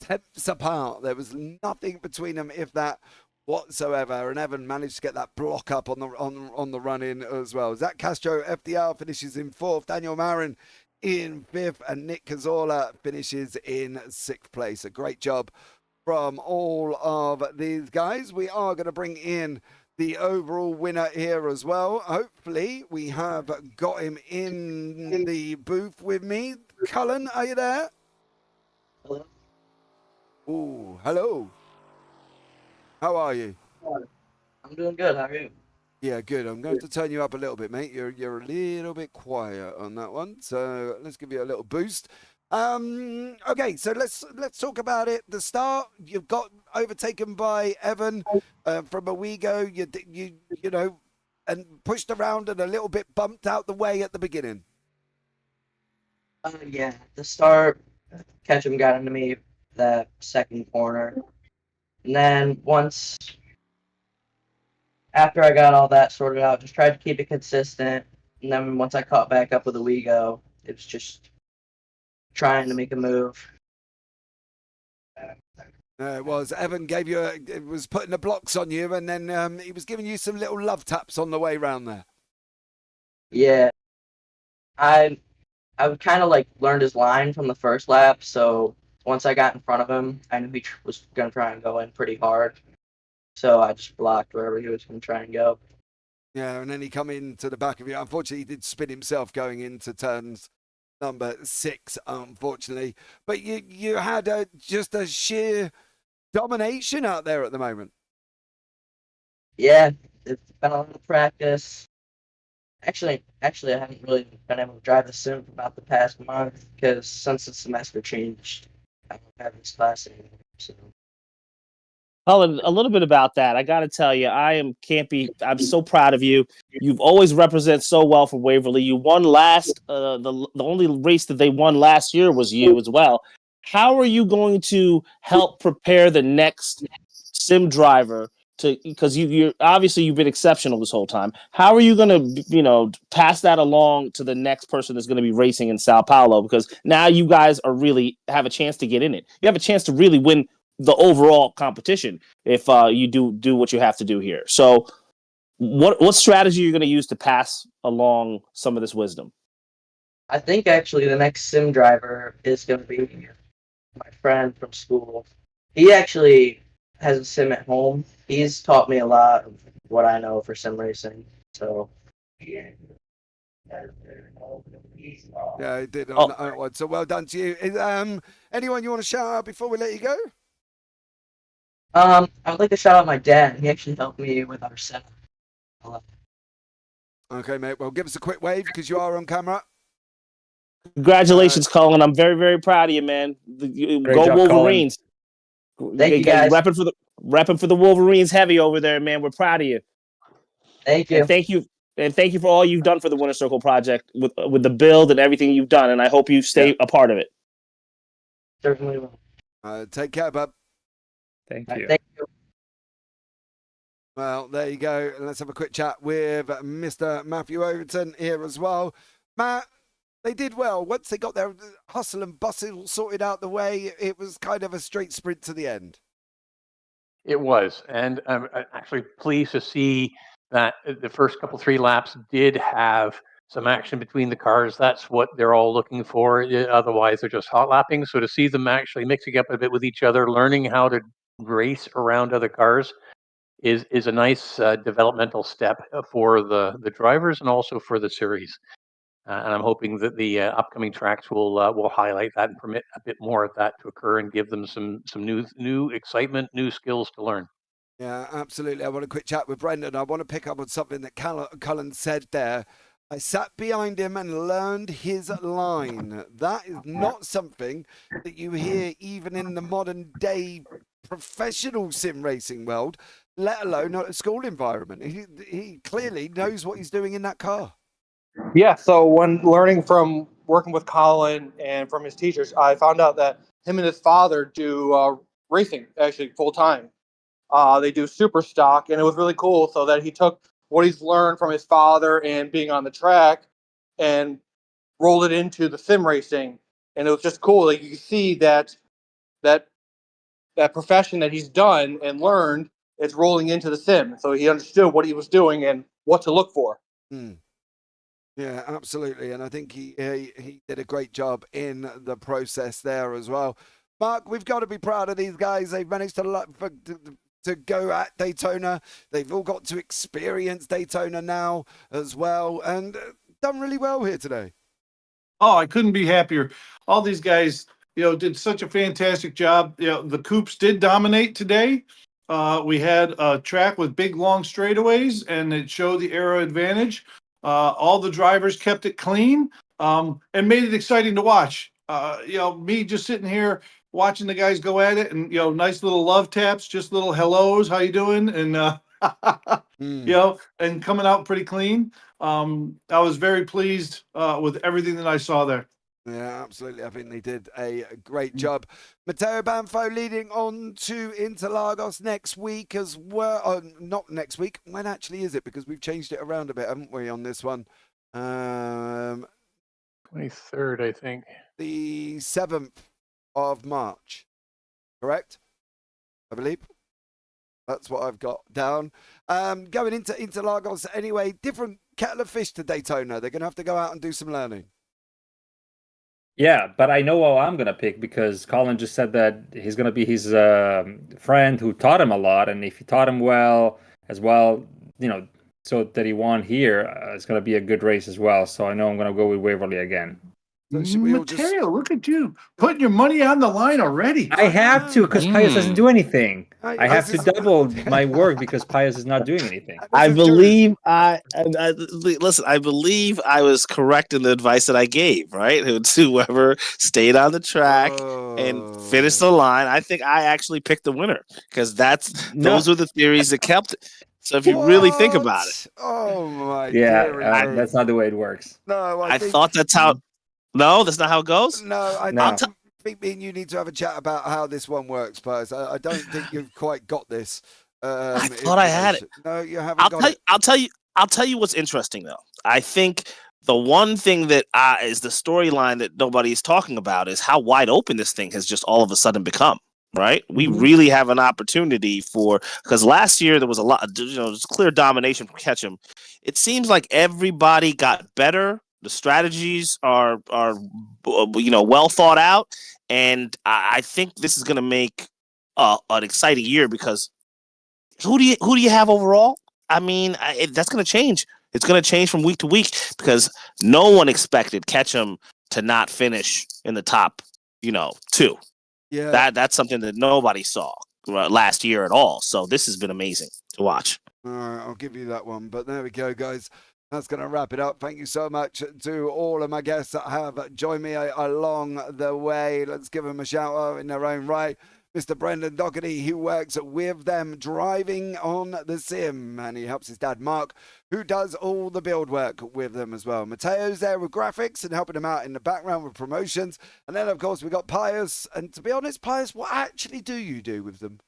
tenths apart. There was nothing between them, if that whatsoever. And Evan managed to get that block up on the run in as well. Zach Castro, FDR, finishes in fourth. Daniel Marin in fifth, and Nick Cazorla finishes in sixth place. A great job from all of these guys. We are going to bring in the overall winner here as well. Hopefully we have got him in the booth with me. Cullen, are you there? Hello. Ooh, hello. How are you? I'm doing good. How are you? Yeah, good. I'm going to turn you up a little bit, mate. You're a little bit quiet on that one, so let's give you a little boost. Okay, so let's talk about it. The start, you've got overtaken by Evan from Owego. You know, and pushed around and a little bit bumped out the way at the beginning. Yeah, the start, Ketchum got into me that second corner, and then after I got all that sorted out, just tried to keep it consistent. And then once I caught back up with Owego, it was just trying to make a move. It was Evan gave you was putting the blocks on you, and then he was giving you some little love taps on the way round there. Yeah, I kind of like learned his line from the first lap, so once I got in front of him, I knew he was gonna try and go in pretty hard. So I just blocked wherever he was going to try and go. Yeah, and then he come into the back of you. Unfortunately, he did spin himself going into turns number 6, unfortunately. But you had just a sheer domination out there at the moment. Yeah, it's been a lot of practice. Actually, I haven't really been able to drive the sim for about the past month because since the semester changed, I don't have this class anymore. So. Oh, a little bit about that. I got to tell you, I'm so proud of you. You've always represented so well for Waverly. You won last. The only race that they won last year was you as well. How are you going to help prepare the next sim driver because you're obviously you've been exceptional this whole time. How are you going to, pass that along to the next person that's going to be racing in Sao Paulo? Because now you guys are really have a chance to get in it. You have a chance to really win the overall competition if you do what you have to do here. So what strategy are you going to use to pass along some of this wisdom? I think actually the next sim driver is going to be my friend from school. He actually has a sim at home. He's taught me a lot of what I know for sim racing. So yeah, he did on that one. So well done to you. Anyone you want to shout out before we let you go? I would like to shout out my dad. He actually helped me with our setup. Okay, mate. Well, give us a quick wave because you are on camera. Congratulations, Colin. I'm very, very proud of you, man. Go job, Wolverines. Thank you, guys. Repping for the Wolverines heavy over there, man. We're proud of you. Thank you. And thank you for all you've done for the Winter Circle project with the build and everything you've done. And I hope you stay a part of it. Certainly will. Take care, bub. Thank you. Thank you. Well, there you go. Let's have a quick chat with Mr. Matthew Overton here as well. Matt, they did well. Once they got their hustle and bustle sorted out the way, it was kind of a straight sprint to the end. It was. And I'm actually pleased to see that the first 3 laps did have some action between the cars. That's what they're all looking for. Otherwise, they're just hot lapping. So to see them actually mixing up a bit with each other, learning how to race around other cars is a nice developmental step for the drivers and also for the series. And I'm hoping that the upcoming tracks will highlight that and permit a bit more of that to occur and give them some new excitement, new skills to learn. Yeah, absolutely. I want a quick chat with Brendan. I want to pick up on something that Cullen said there. I sat behind him and learned his line. That is not something that you hear even in the modern day professional sim racing world, let alone a school environment. He clearly knows what he's doing in that car. Yeah, so when learning from working with Colin and from his teachers, I found out that him and his father do racing actually full time. They do super stock, and it was really cool. So that he took what he's learned from his father and being on the track, and rolled it into the sim racing, and it was just cool. Like you can see that profession that he's done and learned is rolling into the sim. So he understood what he was doing and what to look for. Mm. Yeah, absolutely. And I think he did a great job in the process there as well. Mark, we've got to be proud of these guys. They've managed to go at Daytona. They've all got to experience Daytona now as well, and done really well here today. Oh, I couldn't be happier. All these guys, did such a fantastic job. The Coops did dominate today. We had a track with big, long straightaways, and it showed the aero advantage. All the drivers kept it clean, and made it exciting to watch. Me just sitting here watching the guys go at it, and nice little love taps, just little hellos, how you doing, and and coming out pretty clean. I was very pleased with everything that I saw there. Yeah, absolutely. I think they did a great job. Matteo Banfo leading on to Interlagos next week as well. Not next week. When actually is it? Because we've changed it around a bit, haven't we, on this one? 23rd, I think. The 7th of March. Correct? I believe. That's what I've got down. Going into Interlagos anyway, different kettle of fish to Daytona. They're going to have to go out and do some learning. Yeah, but I know what I'm going to pick because Colin just said that he's going to be his friend who taught him a lot. And if he taught him well as well, so that he won here, it's going to be a good race as well. So I know I'm going to go with Waverly again. So Mateo, look at you putting your money on the line already. I have to because Pius doesn't do anything. I have to double my work because Pius is not doing anything. I believe listen. I believe I was correct in the advice that I gave. Right, to whoever stayed on the track and finished the line. I think I actually picked the winner because those were the theories that kept it. So if you really think about it, oh my, that's not the way it works. No, I thought that's how. No, that's not how it goes. No, I think me and you need to have a chat about how this one works, Pius. I don't think you've quite got this. I thought I had it. No, you haven't got it. I'll tell you what's interesting though. I think the one thing that is the storyline that nobody's talking about is how wide open this thing has just all of a sudden become. Right, we really have an opportunity because last year there was a lot, just clear domination from Ketchum. It seems like everybody got better. The strategies are well thought out, and I think this is going to make an exciting year because who do you have overall? I mean, that's going to change. It's going to change from week to week because no one expected Ketchum to not finish in the top, 2. Yeah, that's something that nobody saw last year at all. So this has been amazing to watch. All right, I'll give you that one. But there we go, guys. That's going to wrap it up. Thank you so much to all of my guests that have joined me along the way. Let's give them a shout out in their own right. Mr. Brendan Doherty, who works with them driving on the sim, and he helps his dad Mark, who does all the build work with them as well. Mateo's there with graphics and helping him out in the background with promotions. And then, of course, we got Pius. And to be honest, Pius, what actually do you do with them?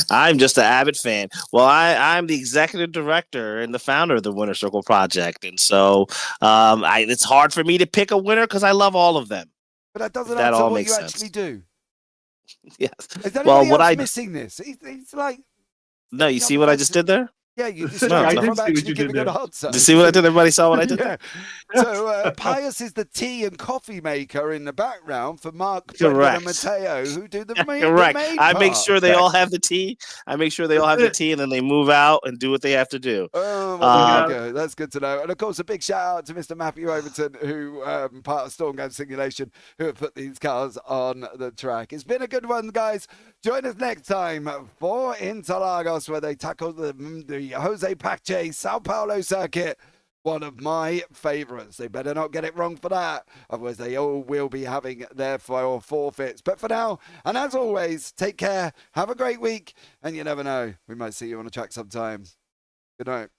I'm just an avid fan. Well, I'm the executive director and the founder of the Winner Circle Project. And so it's hard for me to pick a winner because I love all of them. But that doesn't answer what you actually do. Yes. Is anybody else missing this? He's like... No, you see what I just did there? Yeah, you I distracted didn't from see what actually you did giving it there. a answer. Did you see what I did? Everybody saw what I did? Yeah. So Pius is the tea and coffee maker in the background for Mark, Brendan, and Correct. Mateo, who do the main, Correct. the main I make part. sure they all have the tea. I make sure they all have the tea, and then they move out and do what they have to do. Oh, well, there Um, you go. That's good to know. And of course, a big shout out to Mr. Matthew Overton, who part of Storm Game Simulation, who have put these cars on the track. It's been a good one, guys. Join us next time for Interlagos, where they tackle the Jose Pache Sao Paulo circuit. One of my favorites. They better not get it wrong for that. Otherwise, they all will be having their forfeits. But for now, and as always, take care. Have a great week. And you never know, we might see you on a track sometime. Good night.